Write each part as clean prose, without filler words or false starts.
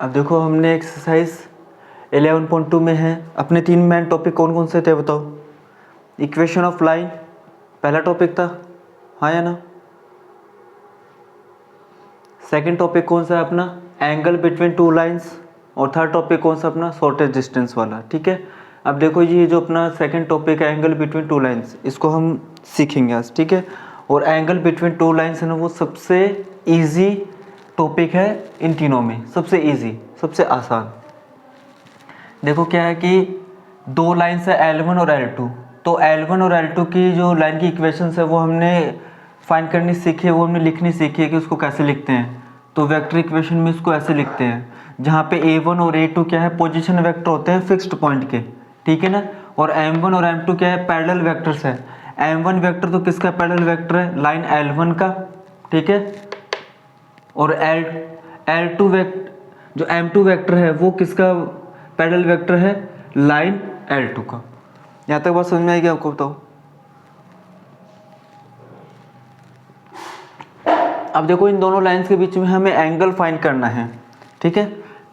अब देखो हमने एक्सरसाइज 11.2 में है, अपने 3 मेन टॉपिक कौन कौन से थे बताओ। इक्वेशन ऑफ लाइन पहला टॉपिक था, हाँ या ना। सेकंड टॉपिक कौन सा है अपना, एंगल बिटवीन टू लाइंस। और थर्ड टॉपिक कौन सा अपना, शॉर्टेज डिस्टेंस वाला। ठीक है, अब देखो ये जो अपना सेकंड टॉपिक है एंगल बिटवीन टू लाइंस, इसको हम सीखेंगे आज। ठीक है, और एंगल बिटवीन टू लाइंस है ना, वो सबसे इजी टॉपिक है इन तीनों में, सबसे इजी, सबसे आसान। देखो क्या है कि दो लाइंस है L1 और L2, तो L1 और L2 की जो लाइन की इक्वेशंस है वो हमने फाइंड करनी सीखी है, वो हमने लिखनी सीखी है कि उसको कैसे लिखते हैं। तो वेक्टर इक्वेशन में इसको ऐसे लिखते हैं, जहाँ पे A1 और A2 क्या है, पोजीशन वेक्टर होते हैं फिक्स्ड पॉइंट के, ठीक है ना। और M1 और M2 क्या है, पैरेलल वेक्टर्स है। M1 वेक्टर तो किसका पैरेलल वेक्टर है, लाइन L1 का, ठीक है। और L2 वेक्टर, जो M2 वेक्टर है वो किसका पैरेलल वेक्टर है, लाइन L2 का। यहाँ तक बात समझ में आएगी आपको, बताओ। अब देखो इन दोनों लाइंस के बीच में हमें एंगल फाइंड करना है, ठीक है।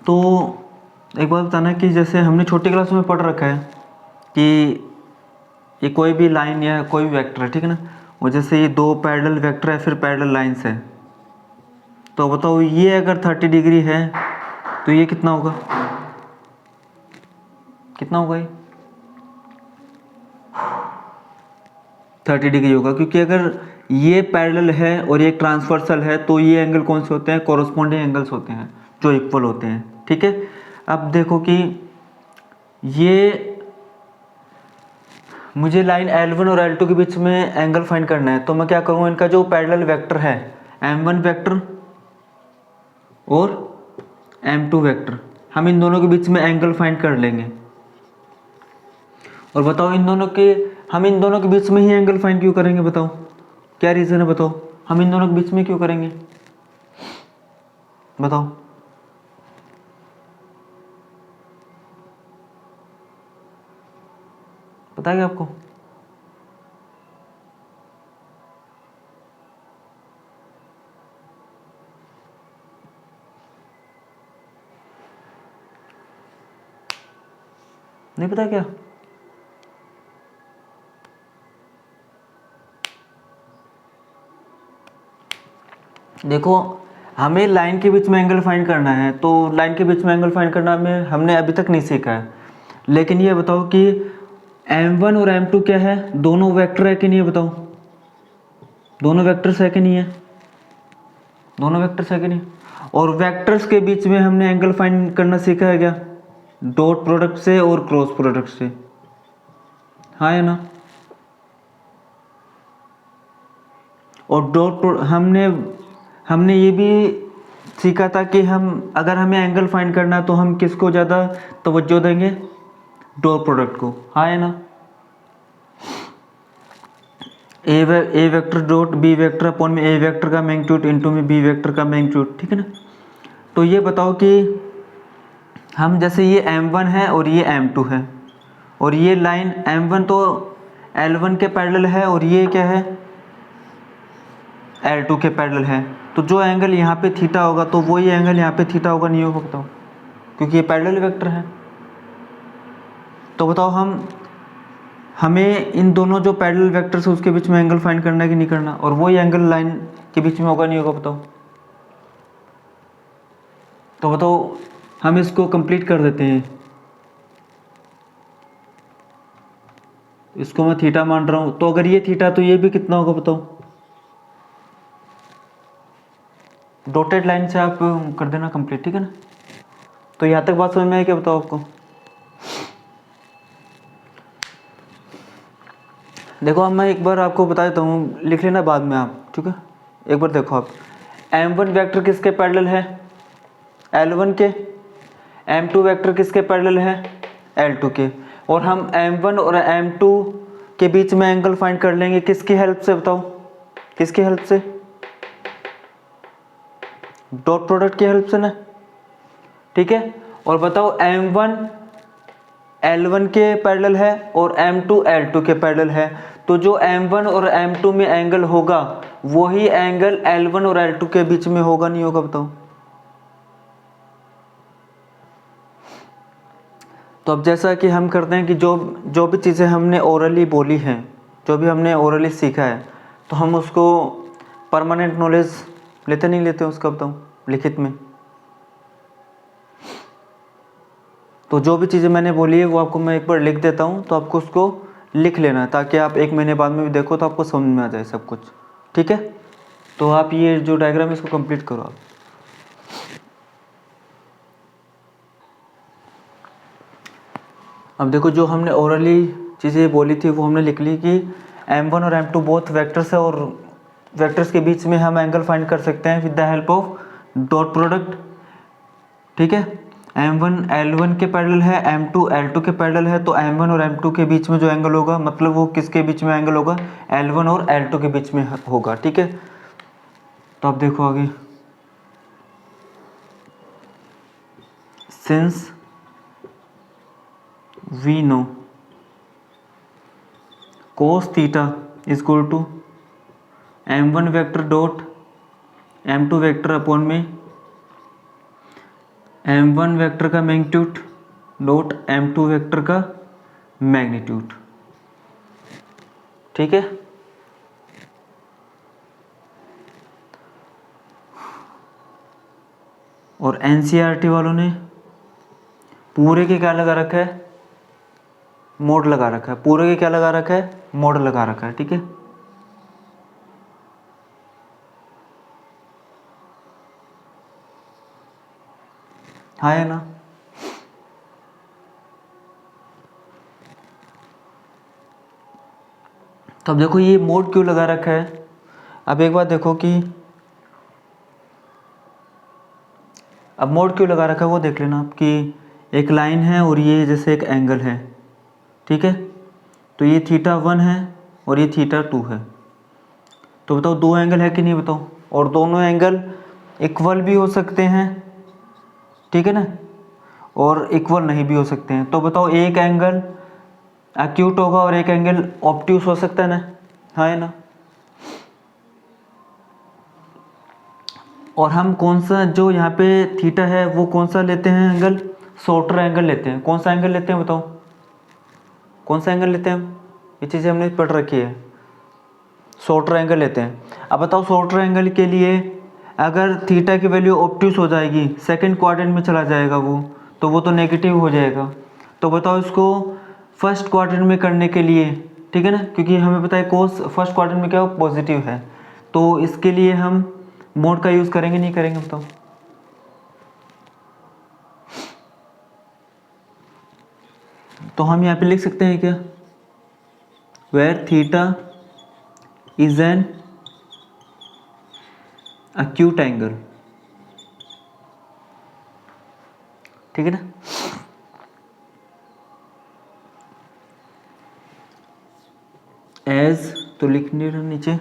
तो एक बात बताना कि जैसे हमने छोटी क्लास में पढ़ रखा है कि ये कोई भी लाइन या कोई भी वेक्टर है, ठीक है ना। और जैसे ये दो पैरेलल वेक्टर है, फिर पैरेलल लाइंस है, तो बताओ ये अगर 30 डिग्री है तो ये कितना होगा, कितना होगा ये 30 डिग्री होगा, क्योंकि अगर ये पैरेलल है और ये ट्रांसवर्सल है तो ये एंगल कौन से होते हैं, कॉरस्पॉन्डिंग एंगल्स होते हैं जो इक्वल होते हैं, ठीक है। अब देखो कि ये मुझे लाइन L1 और L2 के बीच में एंगल फाइंड करना है, तो मैं क्या करूँगा, इनका जो पैरेलल वेक्टर है M1 वेक्टर और M2 वेक्टर, हम इन दोनों के बीच में एंगल फाइंड कर लेंगे। और बताओ हम इन दोनों के बीच में ही एंगल फाइंड क्यों करेंगे, बताओ क्या रीज़न है, बताओ हम इन दोनों के बीच में क्यों करेंगे, बताओ। पता है क्या आपको, नहीं पता क्या। देखो हमें लाइन के बीच में एंगल फाइंड करना है, तो लाइन के बीच में एंगल फाइंड करना में हमने अभी तक नहीं सीखा है। लेकिन ये बताओ कि M1 और M2 क्या है, दोनों वेक्टर है कि नहीं है, बताओ दोनों वेक्टर्स है कि नहीं है, दोनों वेक्टर्स है कि नहीं। और वेक्टर्स के बीच में हमने एंगल फाइंड करना सीखा है क्या, डॉट प्रोडक्ट से और क्रॉस प्रोडक्ट से, हाँ या ना। और हमने ये भी सीखा था कि अगर हमें एंगल फाइंड करना है तो हम किसको ज़्यादा तवज्जो देंगे, डॉट प्रोडक्ट को, हाँ या ना। A vector dot B vector upon में ए वेक्टर का मैग्नीट्यूड इनटू में बी वेक्टर का मैग्नीट्यूड, ठीक है ना। तो ये बताओ कि हम जैसे ये M1 है और ये M2 है, और ये लाइन M1 तो L1 के पैरेलल है और ये क्या है, L2 के पैरेलल है, तो जो एंगल यहाँ पे थीटा होगा तो वही एंगल यहाँ पे थीटा होगा, नहीं होगा, बताओ, क्योंकि ये पैरेलल वेक्टर है। तो बताओ हमें इन दोनों जो पैरेलल वेक्टर्स है उसके बीच में एंगल फाइंड करना है कि नहीं करना, और वही एंगल लाइन के बीच में होगा नहीं होगा, बताओ। तो बताओ हम इसको कंप्लीट कर देते हैं, इसको मैं थीटा मान रहा हूँ, तो अगर ये थीटा तो ये भी कितना होगा, बताओ। डॉटेड लाइन से आप कर देना कंप्लीट, ठीक है ना। तो यहाँ तक बात समझ में आई क्या, बताओ आपको। देखो अब मैं एक बार आपको बता देता हूँ, लिख लेना बाद में आप, ठीक है। एक बार देखो आप, M1 वेक्टर किसके पैरेलल है, L1 के। M2 वेक्टर किसके पैरेलल है, L2 के। और हम M1 और M2 के बीच में एंगल फाइंड कर लेंगे किसकी हेल्प से, बताओ किसकी हेल्प से, डॉट प्रोडक्ट की हेल्प से ना, ठीक है। और बताओ M1 L1 के पैरेलल है और M2 L2 के पैरेलल है, तो जो M1 और M2 में एंगल होगा वही एंगल L1 और L2 के बीच में होगा नहीं होगा, बताओ। तो अब जैसा कि हम करते हैं कि जो जो भी चीज़ें हमने ओरली बोली हैं, जो भी हमने ओरली सीखा है, तो हम उसको परमानेंट नॉलेज लेते नहीं लेते उसका, बताऊँ, लिखित में। तो जो भी चीज़ें मैंने बोली है वो आपको मैं एक बार लिख देता हूँ, तो आपको उसको लिख लेना है ताकि आप 1 महीने बाद में भी देखो तो आपको समझ में आ जाए सब कुछ, ठीक है। तो आप ये जो डायग्राम है इसको कंप्लीट करो आप। अब देखो जो हमने ओरली चीज़ें बोली थी वो हमने लिख ली कि m1 और m2 बोथ वेक्टर्स है और वेक्टर्स के बीच में हम एंगल फाइंड कर सकते हैं with the help of dot product, ठीक है। m1 l1 के पैरेलल है, m2 l2 के पैरेलल है, तो m1 और m2 के बीच में जो एंगल होगा, मतलब वो किसके बीच में एंगल होगा, l1 और l2 के बीच में होगा, ठीक है। तो अब देखो आगे, since we know cos theta is equal to m1 vector dot m2 vector upon में m1 वेक्टर का मैग्नीट्यूड डॉट m2 वेक्टर का मैग्नीट्यूड, ठीक है। और एनसीईआरटी वालों ने पूरे के क्या लगा रखा है, मोड लगा रखा है, पूरे के क्या लगा रखा है, मोड लगा रखा है, ठीक है। हाँ है ना। तो अब देखो ये मोड क्यों लगा रखा है। अब एक बात देखो कि अब मोड क्यों लगा रखा है वो देख लेना आप, कि एक लाइन है और ये जैसे एक एंगल है, ठीक है। तो ये θ1 है और ये θ2 है। तो बताओ दो एंगल है कि नहीं, बताओ। और दोनों एंगल इक्वल भी हो सकते हैं, ठीक है ना, और इक्वल नहीं भी हो सकते हैं। तो बताओ एक एंगल एक्यूट होगा और एक एंगल ऑब्ट्यूस हो सकता है ना, हाँ है ना। और हम कौन सा जो यहाँ पे थीटा है वो कौन सा लेते हैं एंगल, शॉर्टर एंगल लेते हैं। कौन सा एंगल लेते हैं बताओ, कौन सा एंगल लेते हैं हम, ये चीज़ें हमने पढ़ रखी है, शॉर्टर एंगल लेते हैं। अब बताओ शॉर्टर एंगल के लिए अगर थीटा की वैल्यू ऑब्ट्यूस हो जाएगी, सेकंड क्वाड्रेंट में चला जाएगा वो, तो वो तो नेगेटिव हो जाएगा। तो बताओ इसको फर्स्ट क्वाड्रेंट में करने के लिए, ठीक है ना, क्योंकि हमें पता है कोस फर्स्ट क्वाड्रेंट में क्या हो, पॉजिटिव है। तो इसके लिए हम मोड का यूज़ करेंगे नहीं करेंगे बताओ। तो हम यहाँ पे लिख सकते हैं क्या, where theta is an acute angle, ठीक है ना। एज तो लिखने नीचे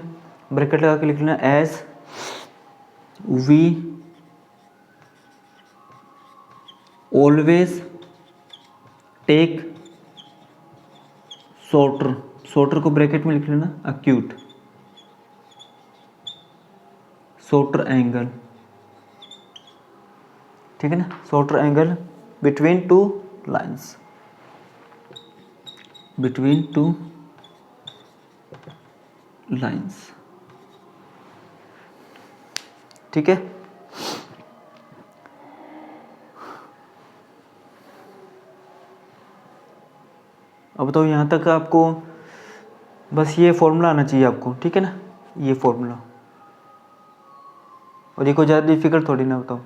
ब्रैकेट लगा के लिख लेना, as we always take shorter, shorter को ब्रैकेट में लिख लेना acute शॉर्टर एंगल, ठीक है ना, shorter angle between two lines, between two lines, ठीक है। अब तो यहाँ तक आपको बस ये फॉर्मूला आना चाहिए आपको, ठीक है ना, ये फॉर्मूला। और ये कोई ज़्यादा डिफिकल्ट थोड़ी ना, बताओ।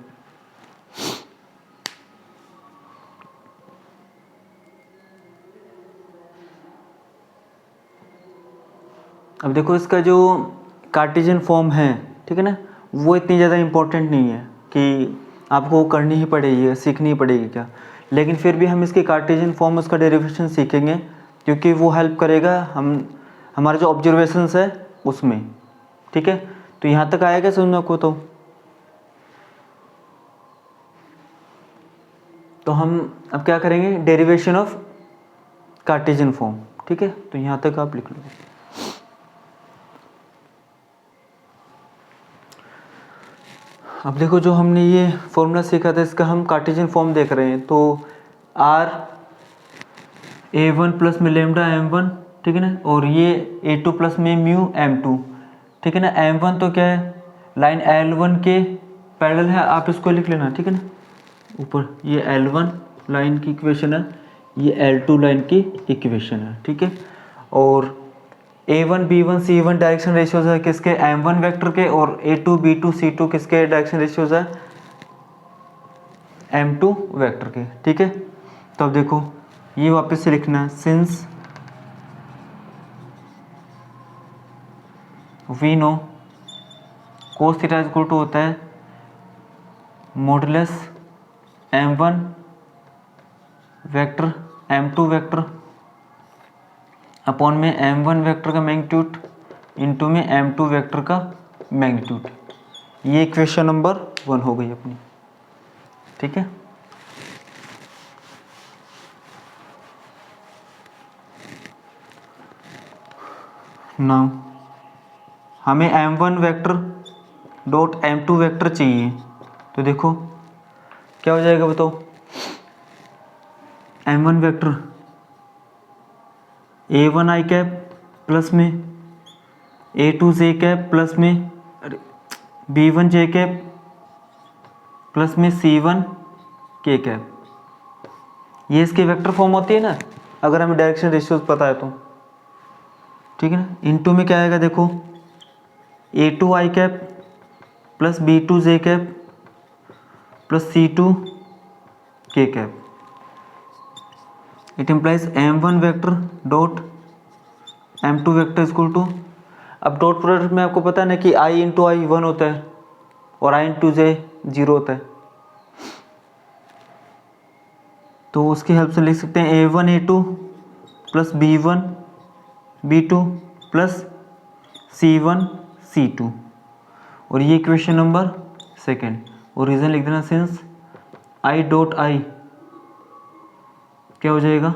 अब देखो इसका जो कार्टेशियन फॉर्म है, ठीक है ना, वो इतनी ज़्यादा इम्पोर्टेंट नहीं है कि आपको करनी ही पड़ेगी, सीखनी ही पड़ेगी क्या। लेकिन फिर भी हम इसकी कार्टेशियन फॉर्म, उसका डेरिवेशन सीखेंगे, क्योंकि वो हेल्प करेगा हमारे जो ऑब्जर्वेशंस है उसमें, ठीक है। तो यहाँ तक आएगा समझ में आपको। तो हम अब क्या करेंगे, डेरिवेशन ऑफ कार्टेशियन फॉर्म, ठीक है। तो यहाँ तक आप लिख लो। अब देखो जो हमने ये फॉर्मूला सीखा था इसका हम कार्टेशियन फॉर्म देख रहे हैं। तो आर A1 प्लस में लेमडा M1, ठीक है ना, और ये A2 प्लस में म्यू M2, ठीक है ना। M1 तो क्या है, लाइन L1 के पैरेलल है, आप इसको लिख लेना, ठीक है ना। ऊपर ये L1 लाइन की इक्वेशन है, ये L2 लाइन की इक्वेशन है, ठीक है। और A1 B1 C1 direction ratios है किसके, M1 वेक्टर के, और A2 B2 C2 किसके डायरेक्शन रेशियोज है, M2 वेक्टर के, ठीक है। तो अब देखो ये वापस से लिखना है, since we know cos theta equal to होता है modulus M1 vector M2 vector upon में M1 वेक्टर का मैग्नीट्यूड इंटू में M2 वेक्टर का मैग्नीट्यूड। ये इक्वेशन नंबर 1 हो गई अपनी, ठीक है। नाउ हमें M1 vector dot M2 vector चाहिए, तो देखो क्या हो जाएगा बताओ। M1 वेक्टर A1 आई कैप प्लस में A2 जे कैप प्लस में B1 जे कैप प्लस में C1 के कैप, ये इसकी वेक्टर फॉर्म होती है ना, अगर हमें डायरेक्शन रेशियोज पता है तो, ठीक है ना। इनटू में क्या आएगा देखो, A2 i cap plus B2 j cap plus C2 k cap. It implies M1 vector dot M2 vector equal to, अब डॉट प्रोडक्ट में आपको पता है ना कि I इंटू आई 1 होता है और I इंटू जे 0 होता है, तो उसकी हेल्प से लिख सकते हैं A1 A2 plus B1 B2 plus C1 C2, और ये इक्वेशन नंबर सेकेंड। और रीज़न लिख देना, सिंस I डॉट आई क्या हो जाएगा,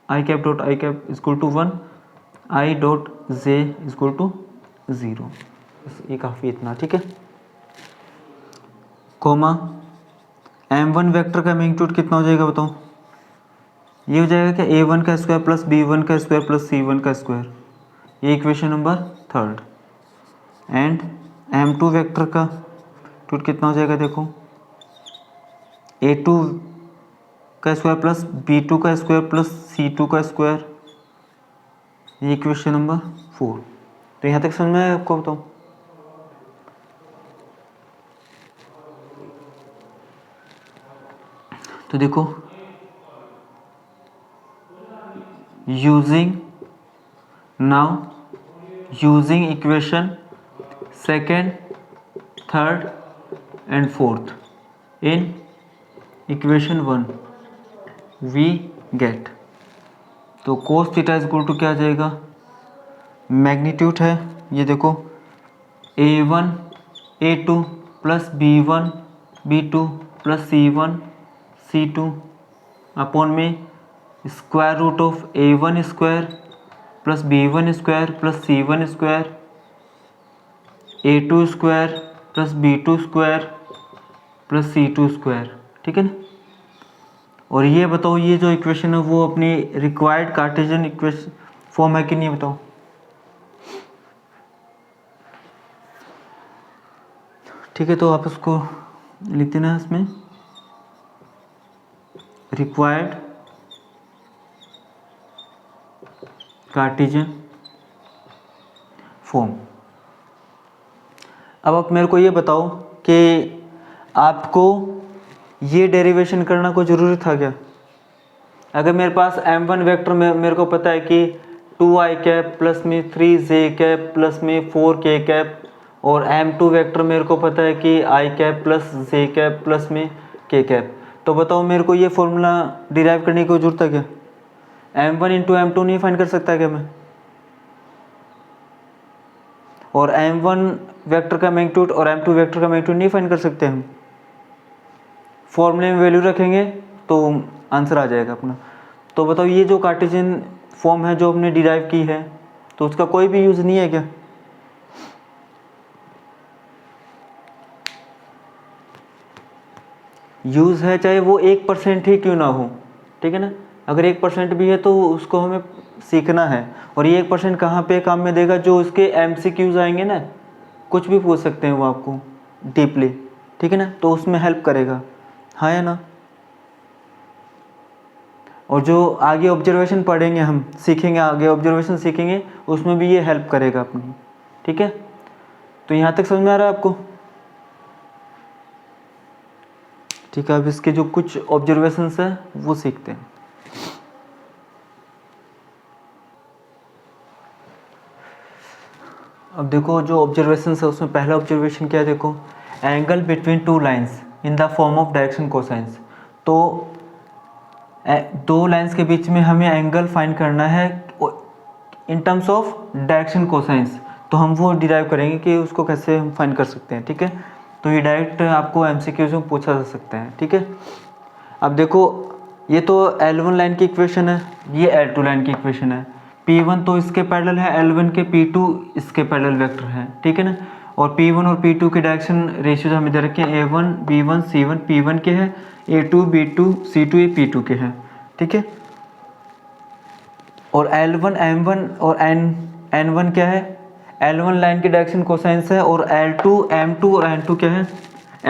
I cap dot I cap equal to 1, I dot J equal to 0। ये काफ़ी इतना, ठीक है। कोमा M1 वेक्टर का मैग्नीट्यूड कितना हो जाएगा बताओ, ये हो जाएगा कि A1 का स्क्वायर प्लस B1 का स्क्वायर प्लस C1 का स्क्वायर, ये equation number 3। And M2 vector का मैग्नीट्यूड कितना हो जाएगा देखो, A2 का स्क्वायर प्लस B2 का स्क्वायर प्लस C2 का स्क्वायर, ये इक्वेशन नंबर 4। तो यहाँ तक समझ में आया आपको बताओ। तो देखो using equation second third and fourth in equation 1 we get, तो कोस थीटा इक्वल टू क्या आ जाएगा, मैग्नीट्यूड है ये देखो A1 A2 plus B1 B2 plus C1 C2 upon में square root of A1 square plus B1 square plus C1 square A2 square plus B2 square plus C2 square, ठीक है ना। और ये बताओ ये जो इक्वेशन है वो अपनी रिक्वायर्ड कार्टेशियन इक्वेशन फॉर्म है कि नहीं बताओ। ठीक है, तो आप इसको लिख देना इसमें, रिक्वायर्ड कार्टेशियन फॉर्म। अब आप मेरे को ये बताओ कि आपको ये डेरिवेशन करना कोई ज़रूरी था क्या। अगर मेरे पास M1 वेक्टर में मेरे को पता है कि 2i कैप प्लस में 3j कैप प्लस में 4k कैप, और M2 वेक्टर मेरे को पता है कि i cap plus j cap plus में k कैप, तो बताओ मेरे को ये फॉर्मूला डिराइव करने की जरूरत है क्या। M1 इंटू M2 नहीं फाइंड कर सकता क्या मैं, और M1 वेक्टर का मैग्नीट्यूड और M2 वेक्टर का मैग्नीट्यूड नहीं फाइंड कर सकते हम। फॉर्मूले में वैल्यू रखेंगे तो आंसर आ जाएगा अपना। तो बताओ ये जो कार्टेशियन फॉर्म है जो हमने डिराइव की है, तो उसका कोई भी यूज़ नहीं है क्या। यूज़ है, चाहे वो 1% ही क्यों ना हो, ठीक है ना। अगर 1% भी है तो उसको हमें सीखना है। और ये 1% कहाँ पे काम में देगा, जो उसके MCQs आएंगे ना, कुछ भी पूछ सकते हैं वो आपको डीपली, ठीक है ना, तो उसमें हेल्प करेगा, हाँ या ना। और जो आगे ऑब्जर्वेशन पढ़ेंगे, हम सीखेंगे आगे ऑब्जर्वेशन सीखेंगे, उसमें भी ये हेल्प करेगा अपनी, ठीक है। तो यहाँ तक समझ में आ रहा है आपको? ठीक है, अब इसके जो कुछ ऑब्जर्वेशंस है वो सीखते हैं। अब देखो जो ऑब्जर्वेशंस है उसमें पहला ऑब्जर्वेशन क्या है, देखो, angle between two lines in the form of direction cosines. तो दो लाइंस के बीच में हमें एंगल फाइंड करना है in terms of direction cosines. तो हम वो डिराइव करेंगे कि उसको कैसे हम फाइंड कर सकते हैं, ठीक है। तो ये डायरेक्ट आपको MCQs में पूछा जा सकता है, ठीक है। अब देखो ये तो L1 लाइन की इक्वेशन है, ये L2 लाइन की इक्वेशन है। P1 तो इसके पैरेलल है L1 के, P2 इसके पैरेलल वेक्टर है, ठीक है ना। और P1 और P2 के डायरेक्शन रेशियोज हमें दे रखे हैं, A1 B1 C1 P1 के है, A2 B2 C2 ये P2 के है, ठीक है। और L1 M1 और N1 क्या है, L1 लाइन के डायरेक्शन कोसाइंस है, और L2 M2 और N2 क्या है,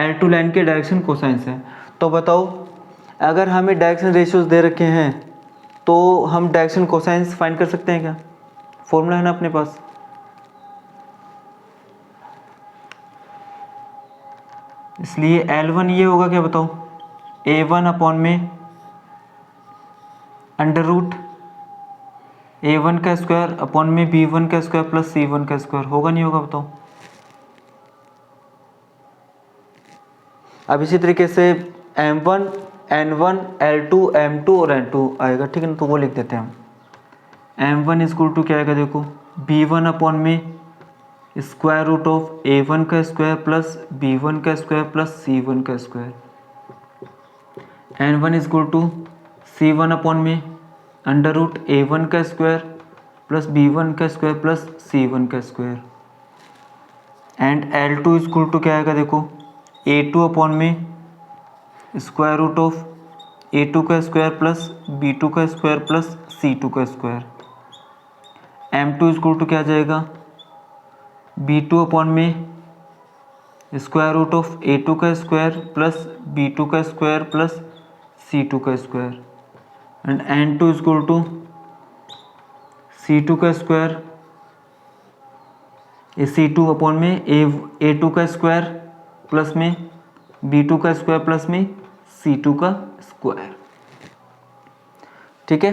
L2 लाइन के डायरेक्शन कोसाइंस है। तो बताओ, अगर हमें डायरेक्शन रेशियोज दे रखे हैं तो हम डायरेक्शन कोसाइंस फाइंड कर सकते हैं क्या? फॉर्मूला है ना अपने पास। इसलिए L1 ये होगा क्या बताओ, A1 अपॉन में अंडर रूट A1 का स्क्वायर अपॉन में B1 का स्क्वायर प्लस C1 का स्क्वायर, होगा नहीं होगा बताओ। अब इसी तरीके से M1 N1 L2 M2 और N2 आएगा, ठीक है ना। तो वो लिख देते हैं हम। M1 इक्वल टू क्या आएगा देखो, B1 अपॉन में स्क्वायर रूट ऑफ A1 का स्क्वायर प्लस B1 का स्क्वायर प्लस C1 का square. N1 equal to C1 upon में अंडर रूट A1 का स्क्वायर प्लस B1 का स्क्वायर प्लस C1 का square. And L2 equal to क्या आएगा देखो, A2 अपॉन में स्क्वायर रूट ऑफ A2 का स्क्वायर प्लस B2 का स्क्वायर प्लस C2 का स्क्वायर। M2 इक्वल टू क्या आ जाएगा, B2 अपॉन में स्क्वायर रूट ऑफ A2 का स्क्वायर प्लस B2 का स्क्वायर प्लस C2 का square. And N2 equal to C2 का स्क्वायर, C2 अपॉन में A2 का स्क्वायर प्लस में B2 का स्क्वायर प्लस में C2 का स्क्वायर, ठीक है।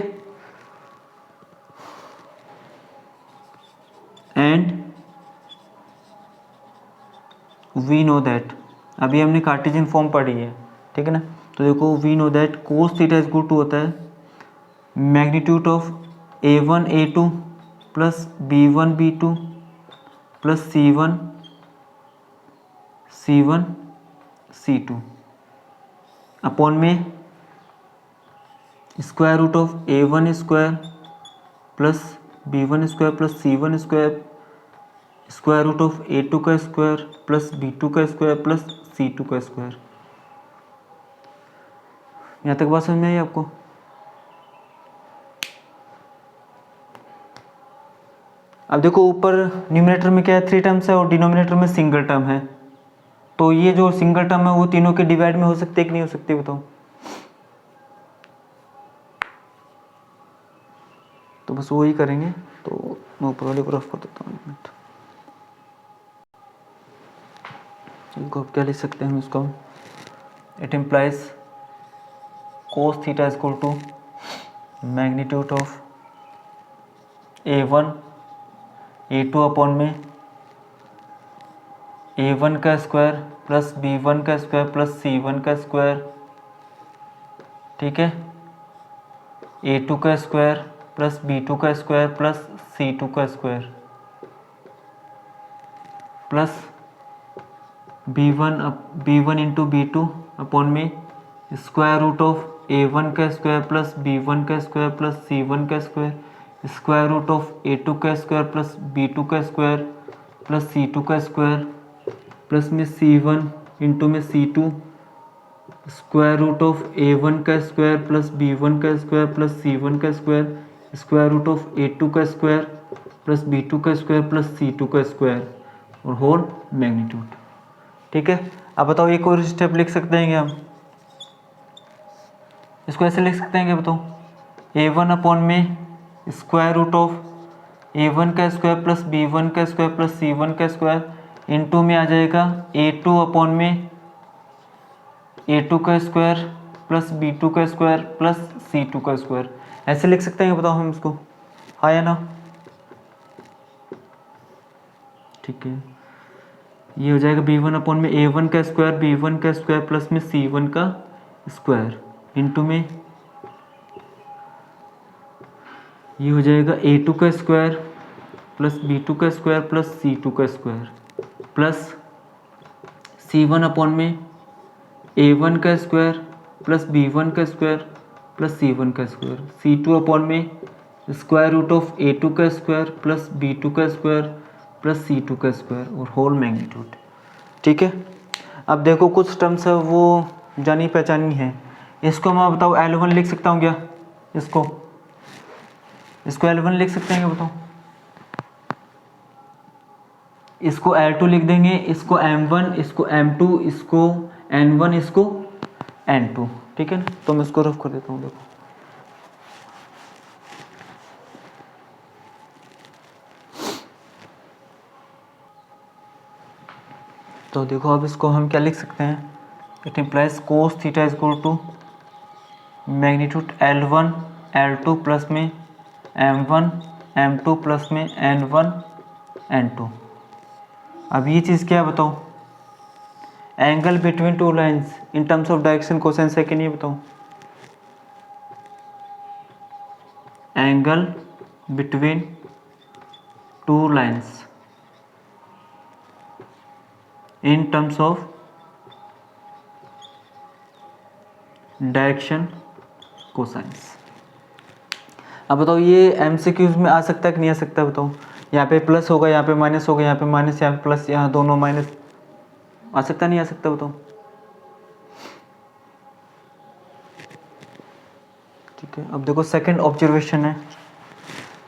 एंड वी नो दैट, अभी हमने कार्टेशियन फॉर्म पढ़ी है, ठीक है ना। तो देखो we know that cos theta is equal to होता है magnitude of A1 A2 plus B1 B2 plus C1 C2 upon में square root of A1 square plus B1 square plus C1 square square root of A2 का square plus B2 का square plus C2 का square. यहाँ तक बात समझ में आई आपको? अब देखो ऊपर न्यूमरेटर में क्या है, 3 टर्म्स है और डिनोमिनेटर में सिंगल टर्म है। तो ये जो सिंगल टर्म है वो तीनों के डिवाइड में हो सकते है कि नहीं हो सकते बताओ। तो बस वही करेंगे। तो मैं ऊपर वाले को रफ कर देता हूँ, 1 मिनट। इनको अब क्या लिख सकते हैं हम इसको, it implies cos theta is equal to magnitude of A1 A2 upon में A1 का स्क्वायर प्लस B1 का स्क्वायर प्लस C1 का स्क्वायर, ठीक है। A2 का स्क्वायर प्लस B2 का स्क्वायर प्लस C2 का square plus B1 into B2 upon में स्क्वायर रूट ऑफ A1 का स्क्वायर प्लस B1 का स्क्वायर प्लस C1 का square square root of A2 का स्क्वायर प्लस B2 का square plus C2 का square plus में C1 into में C2 square root of a1 का स्क्वायर प्लस b1 का स्क्वायर प्लस c1 का square, square root of a2 का square plus b2 का स्क्वायर प्लस c2 का स्क्वायर और होल मैग्नीट्यूड। ठीक है, अब बताओ एक और स्टेप लिख सकते हैं क्या हम? इसको ऐसे लिख सकते हैं क्या बताओ? a1 अपॉन में स्क्वायर रूट ऑफ a1 का स्क्वायर प्लस b1 का स्क्वायर प्लस c1 का स्क्वायर इनटू में आ जाएगा a2 अपॉन में a2 का स्क्वायर प्लस b2 का स्क्वायर प्लस c2 का स्क्वायर। ऐसे लिख सकते हैं बताओ हम इसको, हाँ या ना? ठीक है, ये हो जाएगा b1 अपॉन में a1 का स्क्वायर b1 का स्क्वायर प्लस में c1 का स्क्वायर इनटू में ये हो जाएगा a2 का स्क्वायर प्लस b2 का स्क्वायर प्लस c2 का स्क्वायर प्लस c1 अपॉन में a1 का स्क्वायर प्लस b1 का स्क्वायर प्लस c1 का स्क्वायर, c2 अपॉन में स्क्वायर रूट ऑफ a2 का स्क्वायर प्लस b2 का स्क्वायर प्लस c2 का स्क्वायर और होल मैग्नीट्यूड। ठीक है, अब देखो कुछ टर्म्स है वो जानी पहचानी है, इसको मैं बताओ L1 लिख सकता हूँ क्या? इसको L1 लिख सकते हैं क्या बताओ? इसको L2 लिख देंगे, इसको M1, इसको M2, इसको N1, इसको N2। ठीक है ना, तो मैं इसको रफ कर देता हूँ। देखो तो देखो अब इसको हम क्या लिख सकते हैं? It implies cos theta is equal to magnitude L1 L2 plus में M1 M2 प्लस में N1 N2। अब ये चीज़ क्या है बताओ? Angle between two lines in terms of direction cosine second, ये बताओ। Angle between two lines in terms of direction cosines. अब बताओ ये एमसीक्यूज में आ सकता है कि नहीं आ सकता? बताओ, यहाँ पे प्लस होगा, यहाँ पे माइनस होगा, यहाँ पे माइनस, यहाँ पे प्लस, यहाँ दोनों माइनस, आ सकता नहीं आ सकता? बताओ। ठीक है, अब देखो सेकंड ऑब्जर्वेशन है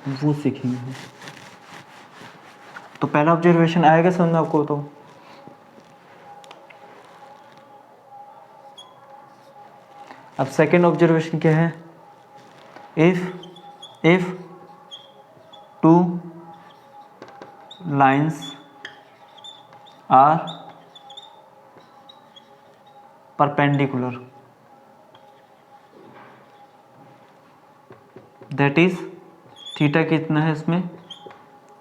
वो सीखेंगे। तो पहला ऑब्जर्वेशन आएगा समझ में आपको? तो अब सेकंड ऑब्जर्वेशन क्या है? If two lines are perpendicular that is theta कितना है इसमें?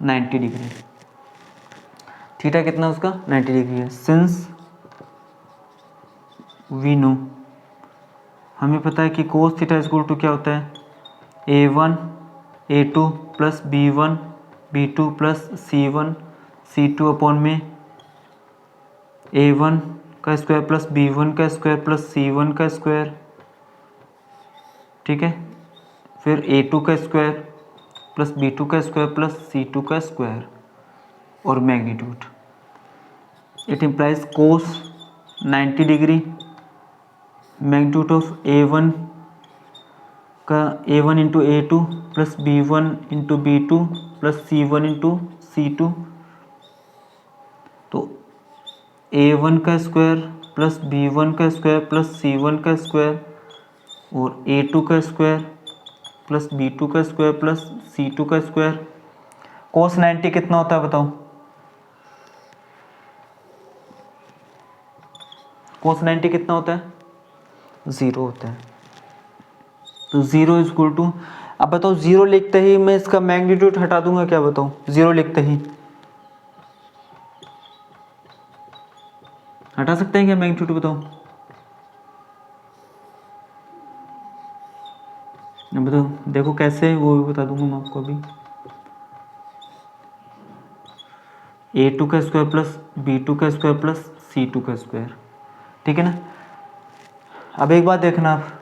90 डिग्री। थीटा कितना उसका? 90 डिग्री है। सिंस वी नो, हमें पता है कि cos theta is equal to क्या होता है? a1 a2 plus b1 b2 plus c1 c2 upon में a1 का स्क्वायर प्लस b1 का स्क्वायर प्लस c1 का स्क्वायर। ठीक है, फिर a2 का स्क्वायर प्लस b2 का स्क्वायर प्लस c2 का स्क्वायर और magnitude. It implies cos 90 degree, magnitude of a1 का a1 into a2 plus b1 into b2 plus c1 into c2। तो a1 का स्क्वायर प्लस b1 का square plus c1 का square और a2 का square plus b2 का square plus c2 का square. कोस 90 कितना होता है बताओ? कोस 90 कितना होता है? 0 होता है। तो 0 इज इक्वल टू, अब बताओ 0 लिखते ही मैं इसका मैग्नीट्यूड हटा दूंगा क्या? बताओ 0 लिखते ही हटा सकते हैं क्या मैग्नीट्यूड? बताओ, बताओ देखो कैसे, वो भी बता दूंगा मैं आपको अभी। a2 का स्क्वायर प्लस b2 का स्क्वायर प्लस c2 का स्क्वायर। ठीक है ना। अब एक बात देखना, आप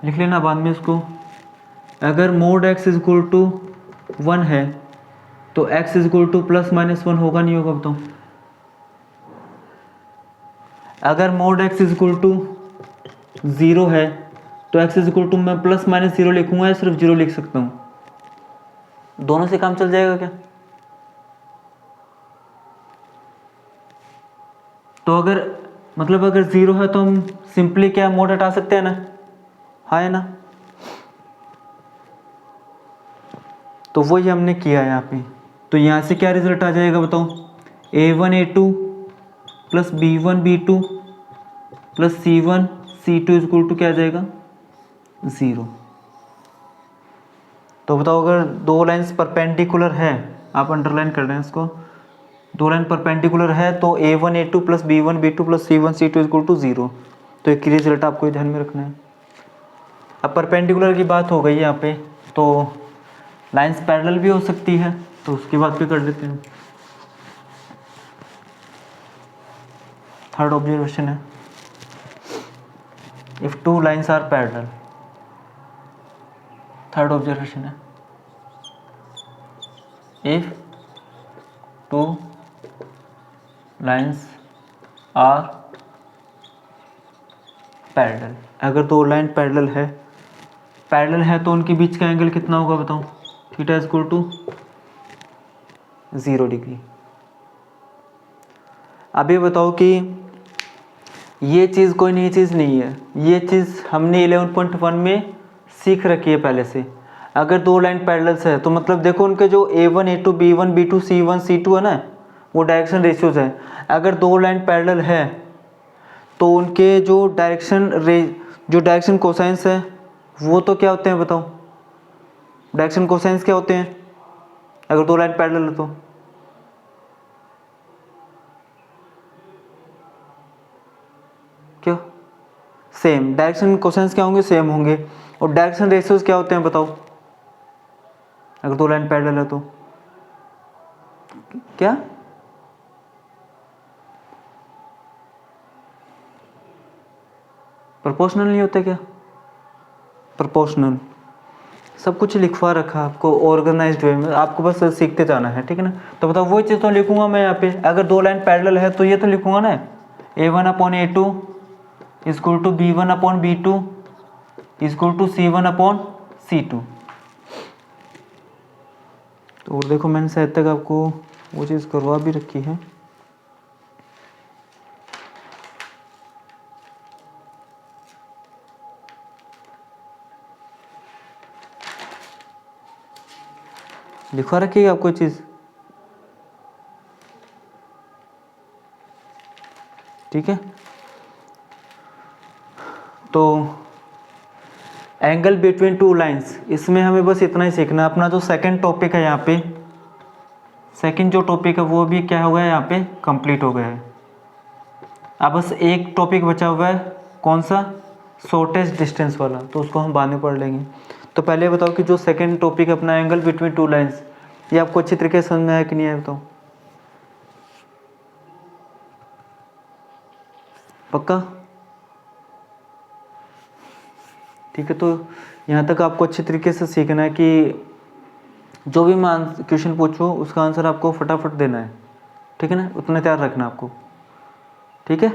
लिख लेना बाद में इसको। अगर mod x is equal to 1 है तो x is equal to plus minus 1 होगा नहीं होगा? बताओ। अगर mod x is equal to 0 है तो x इज इक्वल टू मैं प्लस माइनस 0 लिखूंगा या सिर्फ 0 लिख सकता हूँ? दोनों से काम चल जाएगा क्या? तो अगर मतलब अगर 0 है तो हम सिंपली क्या मोड हटा सकते हैं ना, हाँ है ना? तो वही हमने किया है यहाँ पे। तो यहाँ से क्या रिजल्ट आ जाएगा बताओ? a1 a2 plus b1 b2 plus c1 c2 equal to क्या आ जाएगा? 0। तो बताओ अगर दो लाइंस परपेंडिकुलर है, आप अंडरलाइन कर रहे हैं इसको, दो लाइन परपेंडिकुलर है तो a1 a2 plus b1 b2 plus c1 c2 equal to 0। तो एक रिजल्ट आपको ध्यान में रखना है। अब परपेंडिकुलर की बात हो गई यहाँ पे, तो लाइंस पैरेलल भी हो सकती है, तो उसकी बात भी कर लेते हैं। थर्ड ऑब्जर्वेशन है, if two lines are parallel. Third observation है, if two lines are parallel. अगर दो लाइन पैरेलल है तो उनके बीच का एंगल कितना होगा बताओ? Theta is equal to 0 degree. अभी बताओ कि ये चीज़ कोई नई चीज़ नहीं है, ये चीज़ हमने 11.1 में सीख रखी है पहले से। अगर दो लाइन पैरेलल्स है तो मतलब देखो उनके जो a1 a2 b1 b2 c1 c2 है ना, वो डायरेक्शन रेशियोज है। अगर दो लाइन पैरेलल है तो उनके जो डायरेक्शन कोसाइंस है वो तो क्या होते हैं बताओ? डायरेक्शन कोसाइंस क्या होते हैं अगर दो लाइन पैरेलल है तो? क्यों? सेम। डायरेक्शन कोसाइंस क्या होंगे? सेम होंगे। और डायरेक्शन रेशियोज क्या होते हैं बताओ अगर दो लाइन पैरेलल है तो? क्या? प्रोपोर्शनल नहीं होते क्या? प्रोपोर्शनल। सब कुछ लिखवा रखा आपको ऑर्गेनाइज्ड वे में, आपको बस सीखते जाना है, ठीक है ना? तो बताओ वही चीज़ तो लिखूंगा मैं यहाँ पे। अगर दो लाइन पैरेलल है तो ये तो लिखूंगा ना, a1 upon a2 equal to b1 upon b2 equal to c1 upon c2। तो देखो मैंने शायद तक आपको वो चीज़ करवा भी रखी है। लिखवा रखी है आपको चीज़, ठीक है? तो एंगल बिटवीन टू लाइंस, इसमें हमें बस इतना ही सीखना है। अपना जो सेकंड टॉपिक है यहाँ पे, सेकंड जो टॉपिक है वो भी क्या हो गया यहाँ पे? कंप्लीट हो गया है। अब बस एक टॉपिक बचा हुआ है, कौन सा? शॉर्टेस्ट डिस्टेंस वाला, तो उसको हम बाद में पढ़ लेंगे। तो पहले बताओ कि जो सेकंड टॉपिक अपना एंगल बिटवीन टू लाइंस, ये आपको अच्छी तरीके से समझ में आया कि नहीं आया बताओ? पक्का? ठीक है, तो यहाँ तक आपको अच्छी तरीके से सीखना है कि जो भी मैं क्वेश्चन पूछूँ उसका आंसर आपको फटाफट देना है, ठीक है ना? उतना तैयार रखना आपको, ठीक है?